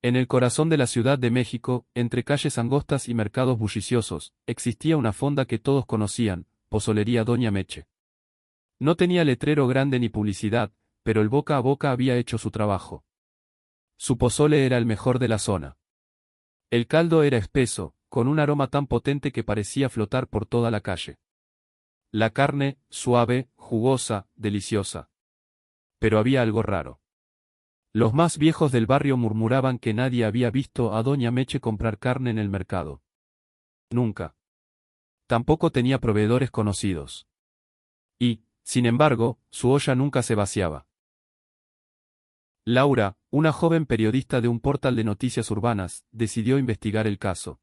En el corazón de la Ciudad de México, entre calles angostas y mercados bulliciosos, existía una fonda que todos conocían, Pozolería Doña Meche. No tenía letrero grande ni publicidad, pero el boca a boca había hecho su trabajo. Su pozole era el mejor de la zona. El caldo era espeso, con un aroma tan potente que parecía flotar por toda la calle. La carne, suave, jugosa, deliciosa. Pero había algo raro. Los más viejos del barrio murmuraban que nadie había visto a Doña Meche comprar carne en el mercado. Nunca. Tampoco tenía proveedores conocidos. Y, sin embargo, su olla nunca se vaciaba. Laura, una joven periodista de un portal de noticias urbanas, decidió investigar el caso.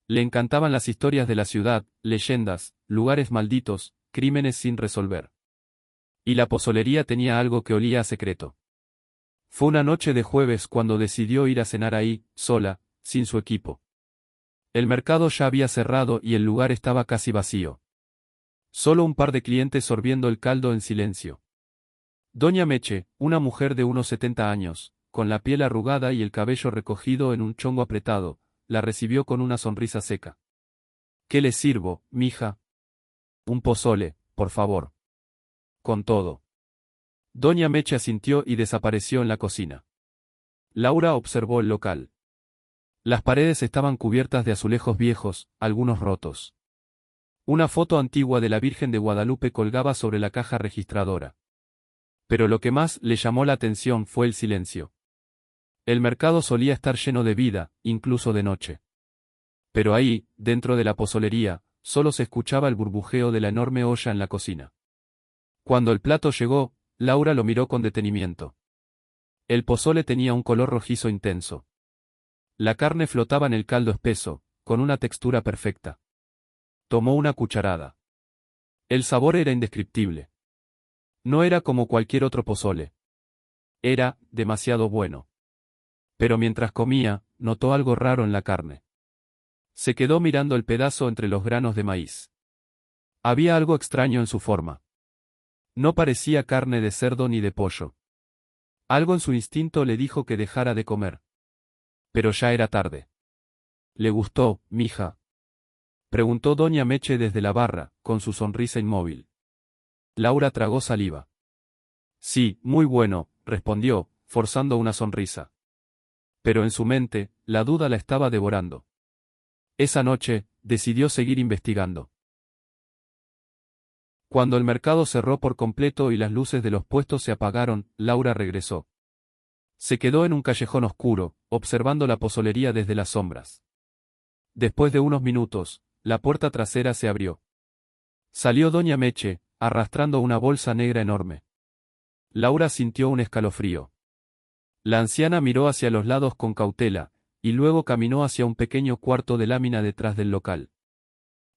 Le encantaban las historias de la ciudad, leyendas, lugares malditos, crímenes sin resolver. Y la pozolería tenía algo que olía a secreto. Fue una noche de jueves cuando decidió ir a cenar ahí, sola, sin su equipo. El mercado ya había cerrado y el lugar estaba casi vacío. Solo un par de clientes sorbiendo el caldo en silencio. Doña Meche, una mujer de unos 70 años, con la piel arrugada y el cabello recogido en un chongo apretado, la recibió con una sonrisa seca. ¿Qué le sirvo, mija? Un pozole, por favor. Con todo. Doña Meche asintió y desapareció en la cocina. Laura observó el local. Las paredes estaban cubiertas de azulejos viejos, algunos rotos. Una foto antigua de la Virgen de Guadalupe colgaba sobre la caja registradora. Pero lo que más le llamó la atención fue el silencio. El mercado solía estar lleno de vida, incluso de noche. Pero ahí, dentro de la pozolería, solo se escuchaba el burbujeo de la enorme olla en la cocina. Cuando el plato llegó, Laura lo miró con detenimiento. El pozole tenía un color rojizo intenso. La carne flotaba en el caldo espeso, con una textura perfecta. Tomó una cucharada. El sabor era indescriptible. No era como cualquier otro pozole. Era demasiado bueno. Pero mientras comía, notó algo raro en la carne. Se quedó mirando el pedazo entre los granos de maíz. Había algo extraño en su forma. No parecía carne de cerdo ni de pollo. Algo en su instinto le dijo que dejara de comer. Pero ya era tarde. ¿Le gustó, mija? Preguntó Doña Meche desde la barra, con su sonrisa inmóvil. Laura tragó saliva. Sí, muy bueno, respondió, forzando una sonrisa. Pero en su mente, la duda la estaba devorando. Esa noche, decidió seguir investigando. Cuando el mercado cerró por completo y las luces de los puestos se apagaron, Laura regresó. Se quedó en un callejón oscuro, observando la pozolería desde las sombras. Después de unos minutos, la puerta trasera se abrió. Salió Doña Meche, arrastrando una bolsa negra enorme. Laura sintió un escalofrío. La anciana miró hacia los lados con cautela, y luego caminó hacia un pequeño cuarto de lámina detrás del local.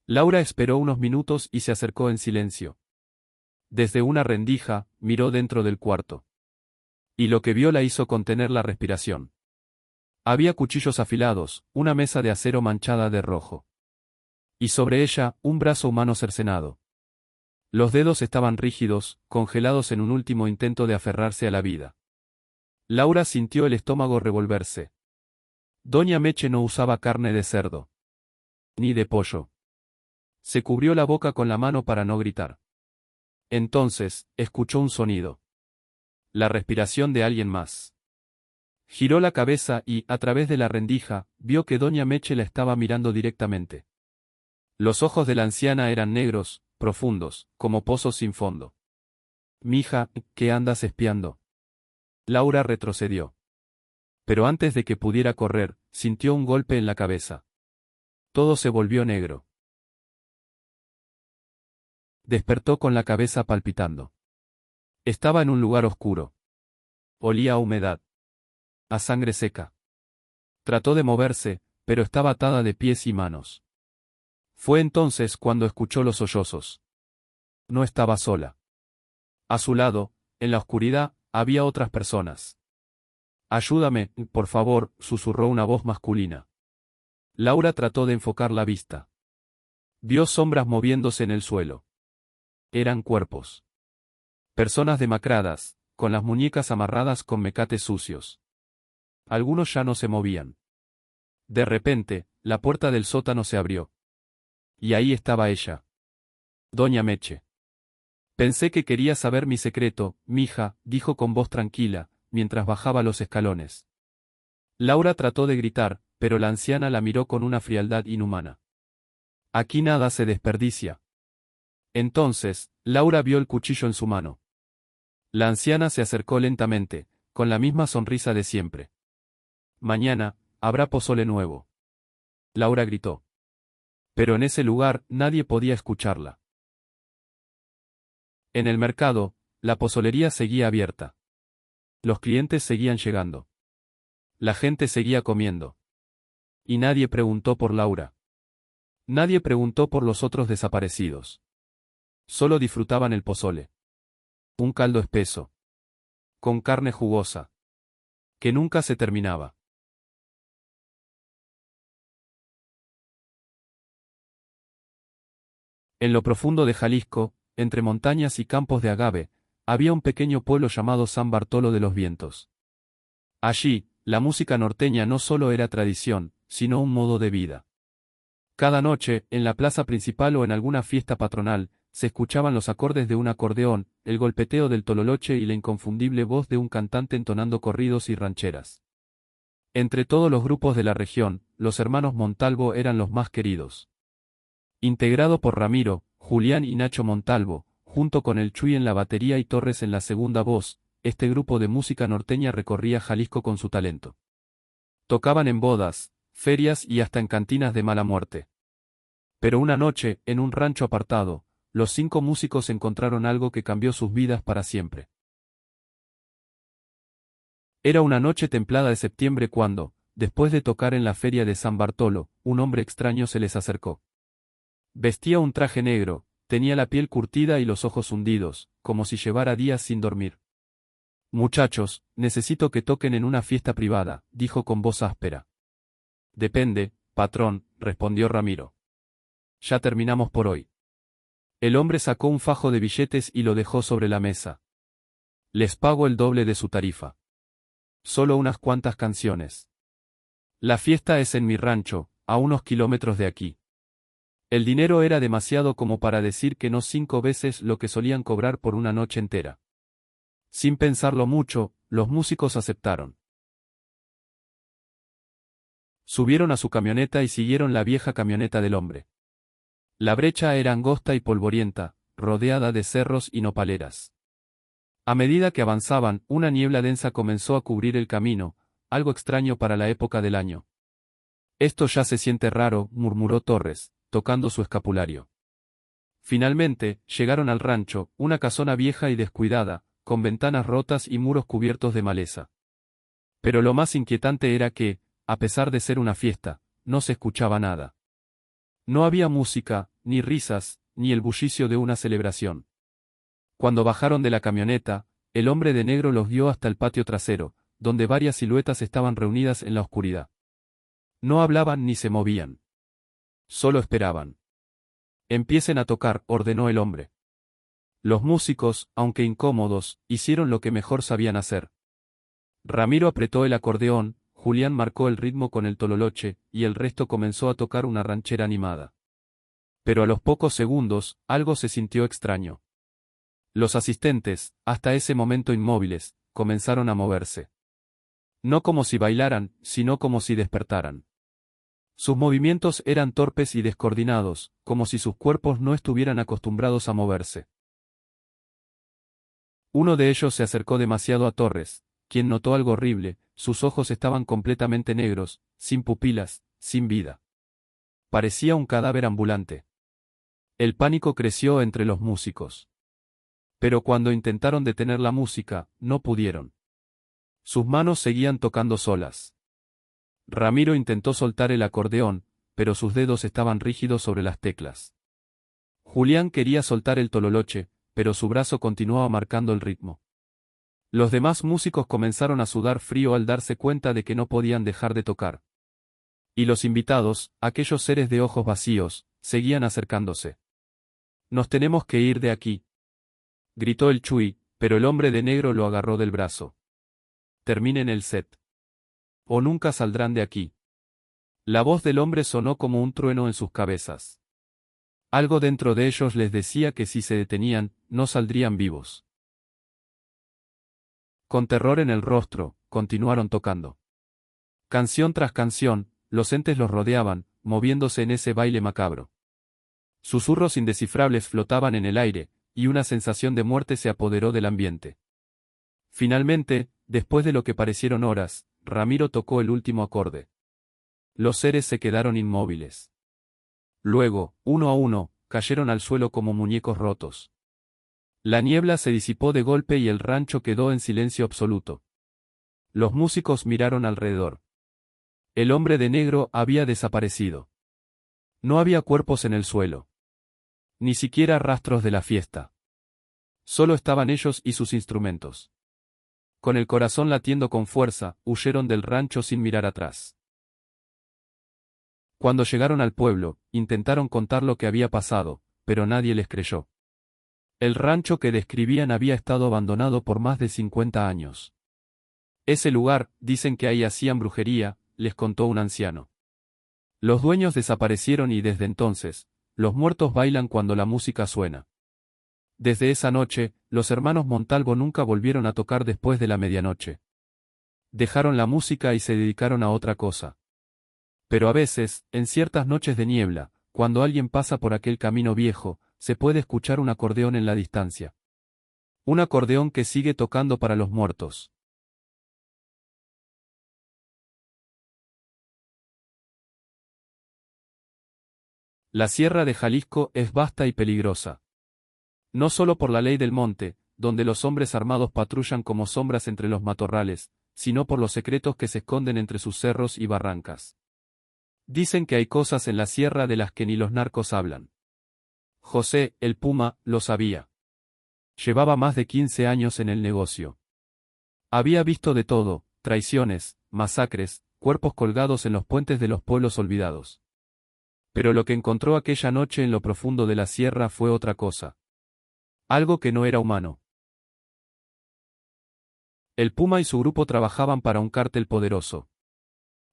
Laura esperó unos minutos y se acercó en silencio. Desde una rendija, miró dentro del cuarto. Y lo que vio la hizo contener la respiración. Había cuchillos afilados, una mesa de acero manchada de rojo. Y sobre ella, un brazo humano cercenado. Los dedos estaban rígidos, congelados en un último intento de aferrarse a la vida. Laura sintió el estómago revolverse. Doña Meche no usaba carne de cerdo. Ni de pollo. Se cubrió la boca con la mano para no gritar. Entonces, escuchó un sonido. La respiración de alguien más. Giró la cabeza y, a través de la rendija, vio que Doña Meche la estaba mirando directamente. Los ojos de la anciana eran negros, profundos, como pozos sin fondo. Mija, ¿qué andas espiando? Laura retrocedió. Pero antes de que pudiera correr, sintió un golpe en la cabeza. Todo se volvió negro. Despertó con la cabeza palpitando. Estaba en un lugar oscuro. Olía a humedad. A sangre seca. Trató de moverse, pero estaba atada de pies y manos. Fue entonces cuando escuchó los sollozos. No estaba sola. A su lado, en la oscuridad, había otras personas. Ayúdame, por favor, susurró una voz masculina. Laura trató de enfocar la vista. Vio sombras moviéndose en el suelo. Eran cuerpos. Personas demacradas, con las muñecas amarradas con mecates sucios. Algunos ya no se movían. De repente, la puerta del sótano se abrió. Y ahí estaba ella. Doña Meche. Pensé que quería saber mi secreto, mija, dijo con voz tranquila, mientras bajaba los escalones. Laura trató de gritar, pero la anciana la miró con una frialdad inhumana. Aquí nada se desperdicia. Entonces, Laura vio el cuchillo en su mano. La anciana se acercó lentamente, con la misma sonrisa de siempre. Mañana, habrá pozole nuevo. Laura gritó. Pero en ese lugar nadie podía escucharla. En el mercado, la pozolería seguía abierta. Los clientes seguían llegando. La gente seguía comiendo. Y nadie preguntó por Laura. Nadie preguntó por los otros desaparecidos. Solo disfrutaban el pozole. Un caldo espeso. Con carne jugosa. Que nunca se terminaba. En lo profundo de Jalisco, entre montañas y campos de agave, había un pequeño pueblo llamado San Bartolo de los Vientos. Allí, la música norteña no solo era tradición, sino un modo de vida. Cada noche, en la plaza principal o en alguna fiesta patronal, se escuchaban los acordes de un acordeón, el golpeteo del tololoche y la inconfundible voz de un cantante entonando corridos y rancheras. Entre todos los grupos de la región, los hermanos Montalvo eran los más queridos. Integrado por Ramiro, Julián y Nacho Montalvo, junto con el Chuy en la batería y Torres en la segunda voz, este grupo de música norteña recorría Jalisco con su talento. Tocaban en bodas, ferias y hasta en cantinas de mala muerte. Pero una noche, en un rancho apartado, los 5 músicos encontraron algo que cambió sus vidas para siempre. Era una noche templada de septiembre cuando, después de tocar en la feria de San Bartolo, un hombre extraño se les acercó. Vestía un traje negro, tenía la piel curtida y los ojos hundidos, como si llevara días sin dormir. Muchachos, necesito que toquen en una fiesta privada, dijo con voz áspera. Depende, patrón, respondió Ramiro. Ya terminamos por hoy. El hombre sacó un fajo de billetes y lo dejó sobre la mesa. Les pago el doble de su tarifa. Solo unas cuantas canciones. La fiesta es en mi rancho, a unos kilómetros de aquí. El dinero era demasiado como para decir que no 5 veces lo que solían cobrar por una noche entera. Sin pensarlo mucho, los músicos aceptaron. Subieron a su camioneta y siguieron la vieja camioneta del hombre. La brecha era angosta y polvorienta, rodeada de cerros y nopaleras. A medida que avanzaban, una niebla densa comenzó a cubrir el camino, algo extraño para la época del año. Esto ya se siente raro, murmuró Torres, tocando su escapulario. Finalmente, llegaron al rancho, una casona vieja y descuidada, con ventanas rotas y muros cubiertos de maleza. Pero lo más inquietante era que, a pesar de ser una fiesta, no se escuchaba nada. No había música, ni risas, ni el bullicio de una celebración. Cuando bajaron de la camioneta, el hombre de negro los guió hasta el patio trasero, donde varias siluetas estaban reunidas en la oscuridad. No hablaban ni se movían. Solo esperaban. Empiecen a tocar, ordenó el hombre. Los músicos, aunque incómodos, hicieron lo que mejor sabían hacer. Ramiro apretó el acordeón, Julián marcó el ritmo con el tololoche, y el resto comenzó a tocar una ranchera animada. Pero a los pocos segundos, algo se sintió extraño. Los asistentes, hasta ese momento inmóviles, comenzaron a moverse. No como si bailaran, sino como si despertaran. Sus movimientos eran torpes y descoordinados, como si sus cuerpos no estuvieran acostumbrados a moverse. Uno de ellos se acercó demasiado a Torres, quien notó algo horrible, sus ojos estaban completamente negros, sin pupilas, sin vida. Parecía un cadáver ambulante. El pánico creció entre los músicos. Pero cuando intentaron detener la música, no pudieron. Sus manos seguían tocando solas. Ramiro intentó soltar el acordeón, pero sus dedos estaban rígidos sobre las teclas. Julián quería soltar el tololoche, pero su brazo continuaba marcando el ritmo. Los demás músicos comenzaron a sudar frío al darse cuenta de que no podían dejar de tocar. Y los invitados, aquellos seres de ojos vacíos, seguían acercándose. Nos tenemos que ir de aquí, gritó el Chuy, pero el hombre de negro lo agarró del brazo. Terminen el set. o nunca saldrán de aquí. La voz del hombre sonó como un trueno en sus cabezas. Algo dentro de ellos les decía que si se detenían, no saldrían vivos. Con terror en el rostro, continuaron tocando. Canción tras canción, los entes los rodeaban, moviéndose en ese baile macabro. Susurros indescifrables flotaban en el aire, y una sensación de muerte se apoderó del ambiente. Finalmente, después de lo que parecieron horas, Ramiro tocó el último acorde. Los seres se quedaron inmóviles. Luego, uno a uno, cayeron al suelo como muñecos rotos. La niebla se disipó de golpe y el rancho quedó en silencio absoluto. Los músicos miraron alrededor. El hombre de negro había desaparecido. No había cuerpos en el suelo. Ni siquiera rastros de la fiesta. Solo estaban ellos y sus instrumentos. Con el corazón latiendo con fuerza, huyeron del rancho sin mirar atrás. Cuando llegaron al pueblo, intentaron contar lo que había pasado, pero nadie les creyó. El rancho que describían había estado abandonado por más de 50 años. Ese lugar, dicen que ahí hacían brujería, les contó un anciano. Los dueños desaparecieron y desde entonces, los muertos bailan cuando la música suena. Desde esa noche, los hermanos Montalvo nunca volvieron a tocar después de la medianoche. Dejaron la música y se dedicaron a otra cosa. Pero a veces, en ciertas noches de niebla, cuando alguien pasa por aquel camino viejo, se puede escuchar un acordeón en la distancia. Un acordeón que sigue tocando para los muertos. La sierra de Jalisco es vasta y peligrosa. No solo por la ley del monte, donde los hombres armados patrullan como sombras entre los matorrales, sino por los secretos que se esconden entre sus cerros y barrancas. Dicen que hay cosas en la sierra de las que ni los narcos hablan. José, el Puma, lo sabía. Llevaba más de 15 años en el negocio. Había visto de todo, traiciones, masacres, cuerpos colgados en los puentes de los pueblos olvidados. Pero lo que encontró aquella noche en lo profundo de la sierra fue otra cosa. Algo que no era humano. El Puma y su grupo trabajaban para un cártel poderoso.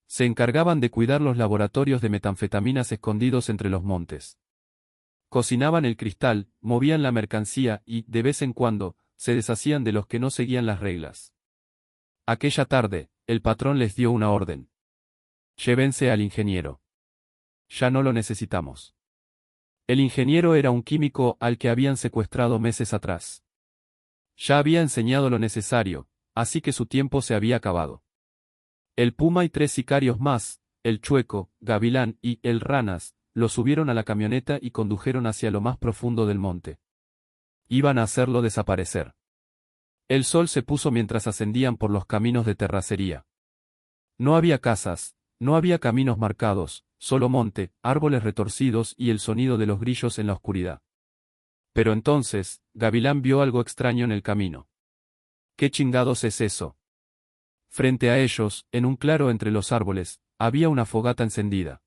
Se encargaban de cuidar los laboratorios de metanfetaminas escondidos entre los montes. Cocinaban el cristal, movían la mercancía y, de vez en cuando, se deshacían de los que no seguían las reglas. Aquella tarde, el patrón les dio una orden. Llévense al ingeniero. Ya no lo necesitamos. El ingeniero era un químico al que habían secuestrado meses atrás. Ya había enseñado lo necesario, así que su tiempo se había acabado. El Puma y 3 sicarios más, el Chueco, Gavilán y el Ranas, lo subieron a la camioneta y condujeron hacia lo más profundo del monte. Iban a hacerlo desaparecer. El sol se puso mientras ascendían por los caminos de terracería. No había casas, no había caminos marcados, solo monte, árboles retorcidos y el sonido de los grillos en la oscuridad. Pero entonces, Gavilán vio algo extraño en el camino. ¿Qué chingados es eso? Frente a ellos, en un claro entre los árboles, había una fogata encendida.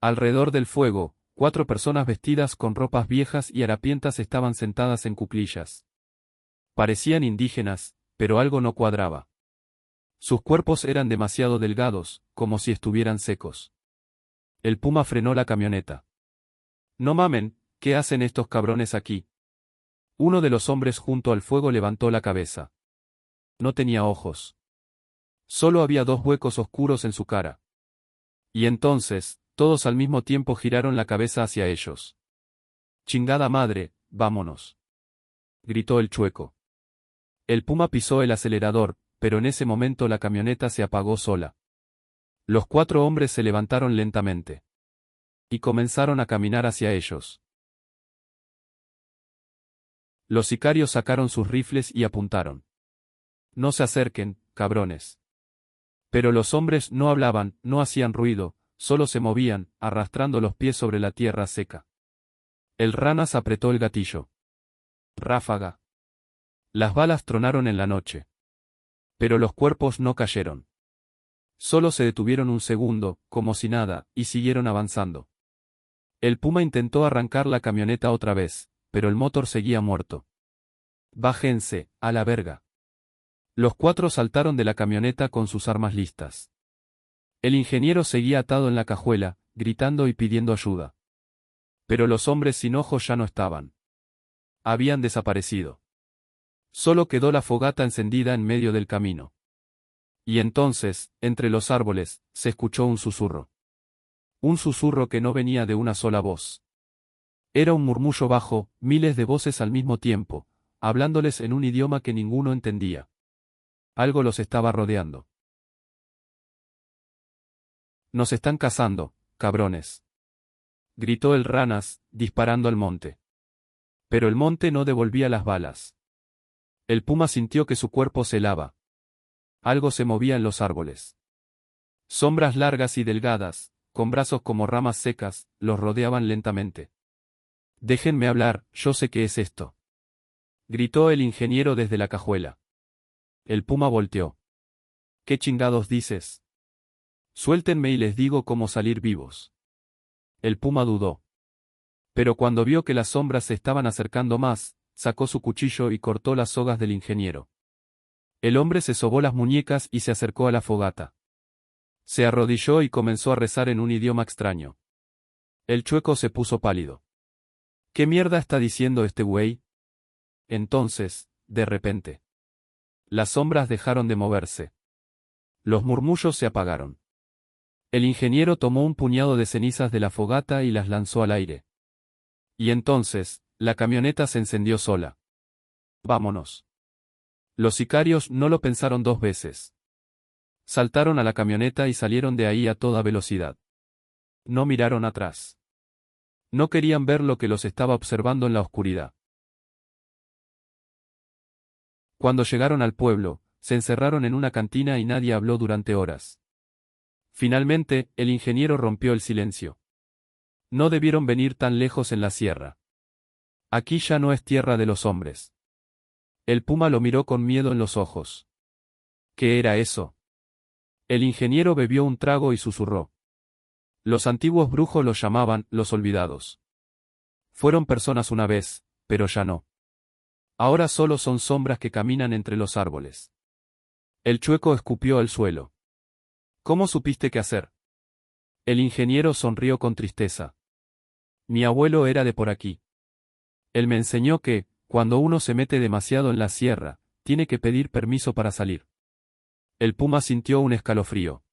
Alrededor del fuego, 4 personas vestidas con ropas viejas y harapientas estaban sentadas en cuclillas. Parecían indígenas, pero algo no cuadraba. Sus cuerpos eran demasiado delgados, como si estuvieran secos. El Puma frenó la camioneta. No mamen, ¿qué hacen estos cabrones aquí? Uno de los hombres junto al fuego levantó la cabeza. No tenía ojos. Solo había 2 huecos oscuros en su cara. Y entonces, todos al mismo tiempo giraron la cabeza hacia ellos. Chingada madre, vámonos. Gritó el Chueco. El Puma pisó el acelerador, pero en ese momento la camioneta se apagó sola. Los 4 hombres se levantaron lentamente. Y comenzaron a caminar hacia ellos. Los sicarios sacaron sus rifles y apuntaron. No se acerquen, cabrones. Pero los hombres no hablaban, no hacían ruido, solo se movían, arrastrando los pies sobre la tierra seca. El Ranas apretó el gatillo. Ráfaga. Las balas tronaron en la noche. Pero los cuerpos no cayeron. Solo se detuvieron un segundo, como si nada, y siguieron avanzando. El Puma intentó arrancar la camioneta otra vez, pero el motor seguía muerto. Bájense, a la verga. Los 4 saltaron de la camioneta con sus armas listas. El ingeniero seguía atado en la cajuela, gritando y pidiendo ayuda. Pero los hombres sin ojos ya no estaban. Habían desaparecido. Solo quedó la fogata encendida en medio del camino. Y entonces, entre los árboles, se escuchó un susurro. Un susurro que no venía de una sola voz. Era un murmullo bajo, miles de voces al mismo tiempo, hablándoles en un idioma que ninguno entendía. Algo los estaba rodeando. Nos están cazando, cabrones. Gritó el Ranas, disparando al monte. Pero el monte no devolvía las balas. El puma sintió que su cuerpo se helaba. Algo se movía en los árboles. Sombras largas y delgadas, con brazos como ramas secas, los rodeaban lentamente. Déjenme hablar, yo sé qué es esto. Gritó el ingeniero desde la cajuela. El puma volteó. ¿Qué chingados dices? Suéltenme y les digo cómo salir vivos. El puma dudó. Pero cuando vio que las sombras se estaban acercando más, sacó su cuchillo y cortó las sogas del ingeniero. El hombre se sobó las muñecas y se acercó a la fogata. Se arrodilló y comenzó a rezar en un idioma extraño. El chueco se puso pálido. ¿Qué mierda está diciendo este güey? Entonces, de repente, las sombras dejaron de moverse. Los murmullos se apagaron. El ingeniero tomó un puñado de cenizas de la fogata y las lanzó al aire. Y entonces, la camioneta se encendió sola. Vámonos. Los sicarios no lo pensaron dos veces. Saltaron a la camioneta y salieron de ahí a toda velocidad. No miraron atrás. No querían ver lo que los estaba observando en la oscuridad. Cuando llegaron al pueblo, se encerraron en una cantina y nadie habló durante horas. Finalmente, el ingeniero rompió el silencio. No debieron venir tan lejos en la sierra. Aquí ya no es tierra de los hombres. El puma lo miró con miedo en los ojos. ¿Qué era eso? El ingeniero bebió un trago y susurró. Los antiguos brujos los llamaban los olvidados. Fueron personas una vez, pero ya no. Ahora solo son sombras que caminan entre los árboles. El chueco escupió al suelo. ¿Cómo supiste qué hacer? El ingeniero sonrió con tristeza. Mi abuelo era de por aquí. Él me enseñó que, cuando uno se mete demasiado en la sierra, tiene que pedir permiso para salir. El puma sintió un escalofrío.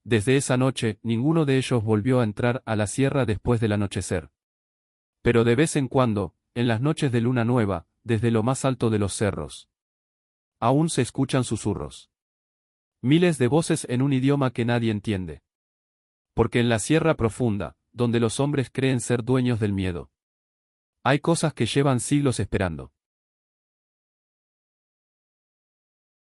Desde esa noche, ninguno de ellos volvió a entrar a la sierra después del anochecer. Pero de vez en cuando, en las noches de luna nueva, desde lo más alto de los cerros, aún se escuchan susurros. Miles de voces en un idioma que nadie entiende. Porque en la sierra profunda, donde los hombres creen ser dueños del miedo, hay cosas que llevan siglos esperando.